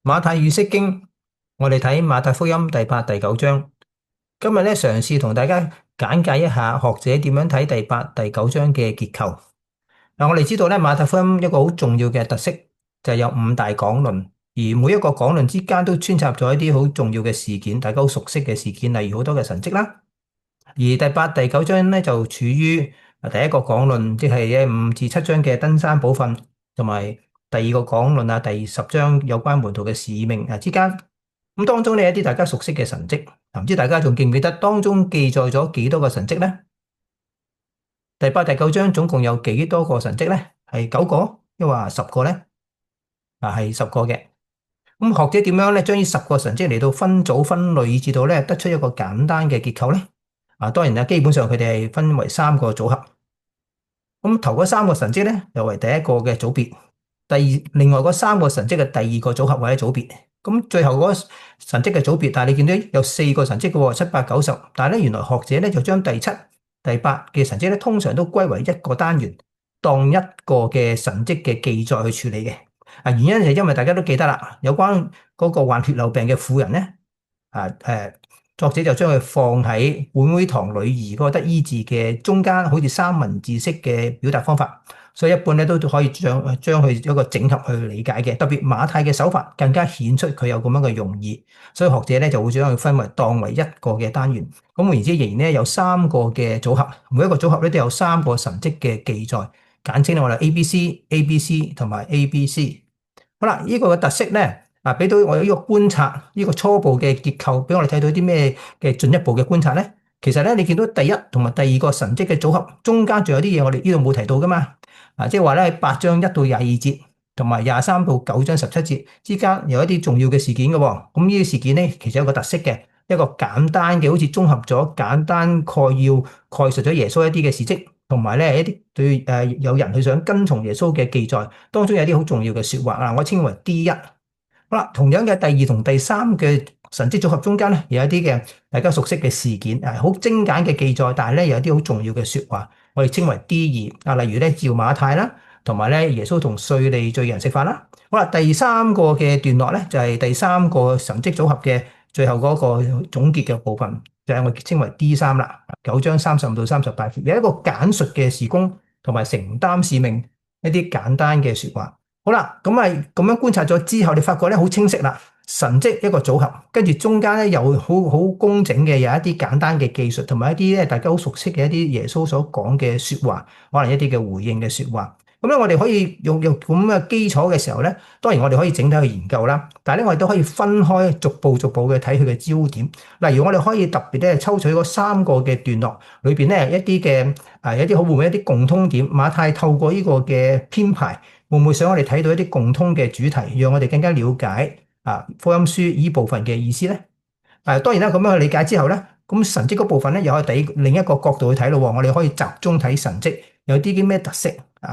馬太與釋經，我哋睇馬太福音第8、第9章。今日咧嘗試同大家簡介一下學者點樣睇第8、第9章嘅結構。我哋知道咧馬太福音一個好重要嘅特色就係有5大講論，而每一個講論之間都穿插咗一啲好重要嘅事件，大家好熟悉嘅事件，例如好多嘅神蹟啦。而第8、第9章咧就處於第一個講論，即係5至7章嘅登山寶訓，同埋第二個講論第10章有關門徒嘅使命之間。咁當中咧有一啲大家熟悉嘅神蹟，唔知大家仲記唔記得當中記載咗幾多個神蹟呢？第8、第9章總共有幾多個神蹟呢？係9個，抑或10個呢？係10個嘅。咁學者點樣咧將呢10個神蹟嚟到分組分類，以至到咧得出一個簡單嘅結構呢？當然啦，基本上佢哋係分為3個組合。咁頭嗰3個神蹟咧，又為第一個嘅組別；另外嗰3個神蹟嘅第二個組合或者組別。咁最後嗰個神蹟嘅組別，但係你見到有4個神蹟嘅喎，7、8、9、10。但係咧，原來學者咧就將第7、第8嘅神蹟咧，通常都歸為一個單元，當一個嘅神蹟嘅記載去處理嘅。原因係因為大家都記得啦，有關嗰個患血漏病嘅婦人咧，作者就將佢放喺本會堂女兒嗰個得醫治嘅中間，好似三文治式嘅表達方法，所以一般咧都可以將佢一個整合去理解嘅。特別馬太嘅手法更加顯出佢有咁樣嘅用意，所以學者咧就會將佢分為當為一個嘅單元。咁換言之，仍然咧有3個嘅組合，每一個組合咧都有3個神蹟嘅記載，簡稱我哋 ABC、ABC 同埋 ABC。好啦，呢個嘅特色咧。俾到我有呢個觀察，呢個初步嘅結構，俾我哋睇到啲咩嘅進一步嘅觀察咧？其實咧，你見到第一同埋第二個神蹟嘅組合，中間仲有啲嘢我哋呢度冇提到噶嘛？即係話咧8章1到22節，同埋23到9章17節之間有一啲重要嘅事件嘅喎。咁呢啲事件咧，其實有個特色嘅，一個簡單嘅，好似綜合咗簡單概要概述咗耶穌一啲嘅事蹟，同埋咧一啲對有人去想跟從耶穌嘅記載，當中有啲好重要嘅説話我稱為 D1。好啦，同樣嘅第2同第3嘅神蹟組合中間咧，有一啲嘅大家熟悉嘅事件，好精簡嘅記載，但係咧有一啲好重要嘅説話，我哋稱為 D2。例如咧召馬太啦，同埋咧耶穌同稅吏罪人食飯啦。好啦，第3個嘅段落咧就係第3個神蹟組合嘅最後嗰個總結嘅部分，就係我哋稱為 D3啦。9章35到38節，有一個簡述嘅事工同埋承擔使命一啲簡單嘅説話。好啦，咁咁樣觀察咗之後，你發覺咧好清晰啦。神蹟一個組合，跟住中間咧又好工整嘅有一啲簡單嘅技術，同埋一啲咧大家好熟悉嘅一啲耶穌所講嘅説話，可能一啲嘅回應嘅説話。咁咧我哋可以用咁嘅基礎嘅時候咧，當然我哋可以整體去研究啦。但係咧我哋都可以分開逐步逐步嘅睇佢嘅焦點。例如我哋可以特別咧抽取嗰3個嘅段落裏邊咧一啲嘅一啲會唔會一啲共通點？馬太透過呢個嘅編排。會唔會想我哋睇到一啲共通嘅主題，讓我哋更加了解福音書呢部分嘅意思咧？當然啦，咁樣去理解之後咧，咁神蹟嗰部分咧又可以另一個角度去睇咯。我哋可以集中睇神蹟有啲咩特色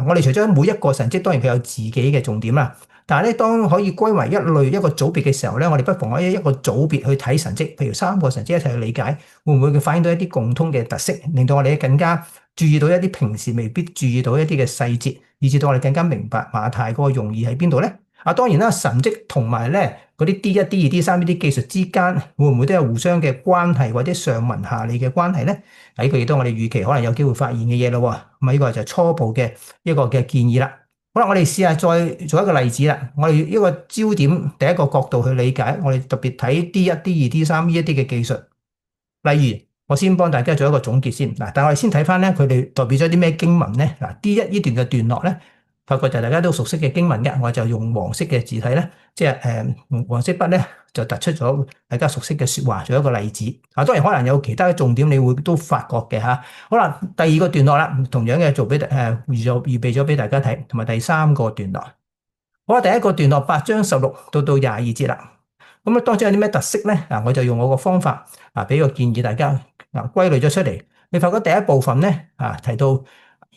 我哋除咗每一個神蹟，當然佢有自己嘅重點啦。但係咧，當可以歸為一類一個組別嘅時候咧，我哋不妨可以一個組別去睇神蹟，譬如3個神蹟一齊去理解，會唔會佢反映到一啲共通嘅特色，令到我哋更加注意到一啲平時未必注意到一啲嘅細節，以至到我哋更加明白馬太嗰個用意喺邊度咧？當然啦，神蹟同埋咧嗰啲 D1、D2、D3呢啲技術之間，會唔會都有互相嘅關係，或者上文下理嘅關係咧？呢個亦都我哋預期可能有機會發現嘅嘢咯。咁呢個就係初步嘅一個嘅建議啦。好啦，我哋試下再做一個例子啦。我哋一個焦點第一個角度去理解，我哋特別睇 D1、D2、D3呢一啲嘅技術。例如，我先幫大家做一個總結先。但係我哋先睇翻咧，佢哋代表咗啲咩經文咧？D1呢段嘅段落咧，發覺就大家都熟悉嘅經文嘅，我就用黃色嘅字體咧，即係黃色筆咧就突出咗大家熟悉嘅説話，做一個例子。當然可能有其他嘅重點，你會都發覺嘅嚇。好啦，第2個段落啦，同樣嘅做俾預備咗俾大家睇，同埋第3個段落。好啦，第1個段落8章16到22節啦。咁當中有啲咩特色咧？我就用我個方法俾個建議大家歸類咗出嚟。你發覺第一部分咧提到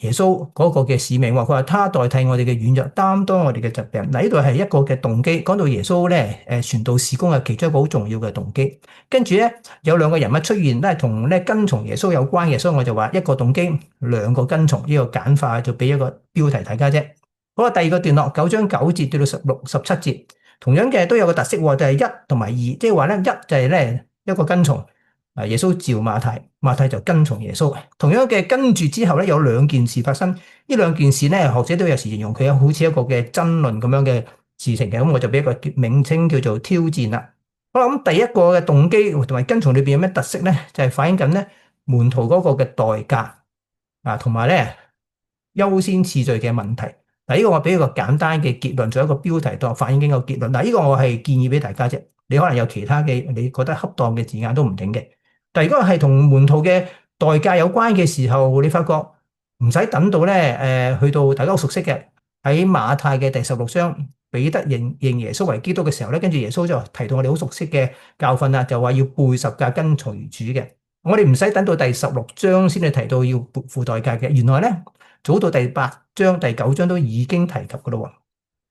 耶穌嗰個嘅使命，佢話他代替我哋嘅軟弱，擔當我哋嘅疾病。呢度係一個嘅動機，講到耶穌咧傳道事工係其中一個好重要嘅動機。跟住咧有2個人物出現，都係同咧跟從耶穌有關嘅，所以我就話一個動機2個跟從，呢個簡化就俾一個標題大家啫。好啦，第2個段落9章9節到16、17節。同樣嘅都有個特色喎，就係一同埋二，即係話咧一就係咧一個跟從，耶穌召馬太，馬太就跟從耶穌。同樣嘅跟住之後咧有兩件事發生，呢兩件事咧學者都有時形容佢好似一個嘅爭論咁樣嘅事情嘅，咁我就俾一個名稱叫做挑戰啦。好啦，咁第一個嘅動機同埋跟從裏邊有咩特色咧？就係反映緊咧門徒嗰個嘅代價啊，同埋咧優先次序嘅問題。嗱，呢個我俾一個簡單嘅結論，做一個標題當反映緊個結論。嗱，呢個我係建議俾大家啫。你可能有其他嘅你覺得恰當嘅字眼都唔定嘅。但係如果係同門徒嘅代價有關嘅時候，你發覺唔使等到咧去到大家都熟悉嘅喺馬太嘅第16章，彼得認耶穌為基督嘅時候咧，跟住耶穌就提到我哋好熟悉嘅教訓啦，就話要背十架跟隨主嘅。我哋唔使等到第16章先至提到要付代價嘅，原來咧早到第8章、第9章都已經提及噶咯。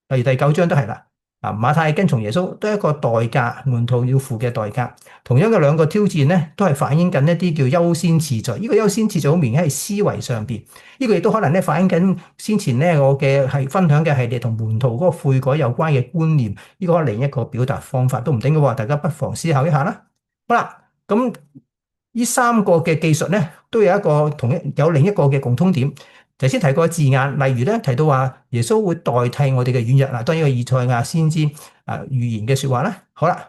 例如第9章都係啦，啊馬太跟從耶穌都係一個代價，門徒要付嘅代價。同樣嘅兩個挑戰咧，都係反映緊一啲叫優先次序。呢個優先次序好明顯係思維上邊，呢個亦都可能咧反映緊先前咧我嘅係分享嘅係你同門徒嗰個悔改有關嘅觀念，呢個係另一個表達方法都唔定嘅喎，大家不妨思考一下啦。好啦，咁呢三個嘅技術咧，都有一個有另一個嘅共通點。頭先提過字眼，例如咧提到話耶穌會代替我哋嘅軟弱，當然個以賽亞先知預言嘅説話啦。好啦，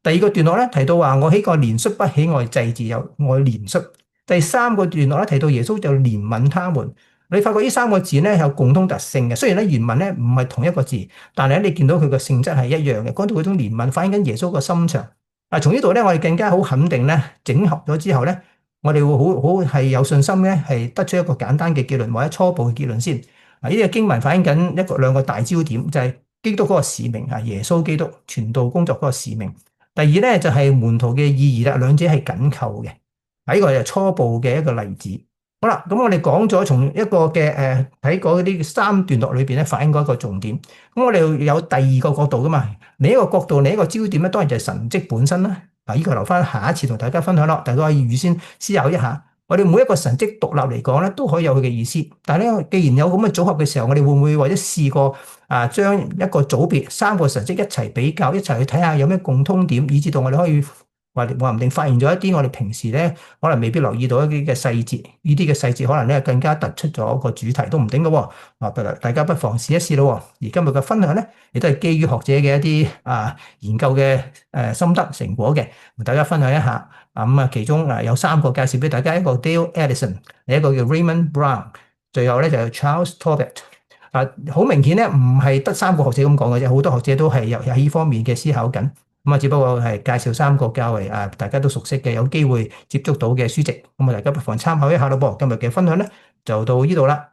第二個段落咧提到話我喜愛憐恤，不喜愛祭祀，又愛憐恤。第三個段落咧提到耶穌就憐憫他們。你發覺呢三個字咧有共通特性嘅，雖然咧原文咧唔係同一個字，但係咧你見到佢個性質係一樣嘅，講到嗰種憐憫反映緊耶穌個心腸。嗱，從呢度咧我哋更加好肯定咧，整合咗之後咧。我哋會好係有信心咧，係得出一個簡單嘅結論或者初步嘅結論先。嗱，呢個經文反映緊兩個大焦點，就係基督嗰個使命啊，耶穌基督傳道工作嗰個使命。第二咧就係門徒嘅意義啦，兩者係緊扣嘅。呢個係初步嘅一個例子。好啦，咁我哋講咗從一個嘅睇嗰啲三段落裏邊咧，反映嗰一個重點。咁我哋有第二個角度噶嘛？另一個角度，另一個焦點咧，當然就係神蹟本身啦。嗱，呢個留翻下一次同大家分享咯，大家可以預先思考一下。我哋每一個神蹟獨立嚟講咧，都可以有佢嘅意思。但係咧，既然有咁嘅組合嘅時候，我哋會唔會或者試過將一個組別三個神蹟一齊比較，一齊去睇下有咩共通點，以至到我哋可以話唔定發現咗一啲我哋平時咧可能未必留意到一啲嘅細節，呢啲嘅細節可能咧更加突出咗個主題都唔定嘅喎。大家不妨試一試咯。而今日嘅分享咧，亦都係基於學者嘅一啲研究嘅心得成果嘅，同大家分享一下。其中有三個介紹俾大家，一個 Dale Allison， 另一個叫 Raymond Brown， 最後咧就係 Charles Tobit。好明顯咧，唔係得三個學者咁講嘅啫，好多學者都係有喺呢方面嘅思考緊。只不過係介紹三個較為大家都熟悉嘅、有機會接觸到嘅書籍，大家不妨參考一下咯噃。今日嘅分享咧就到呢度啦。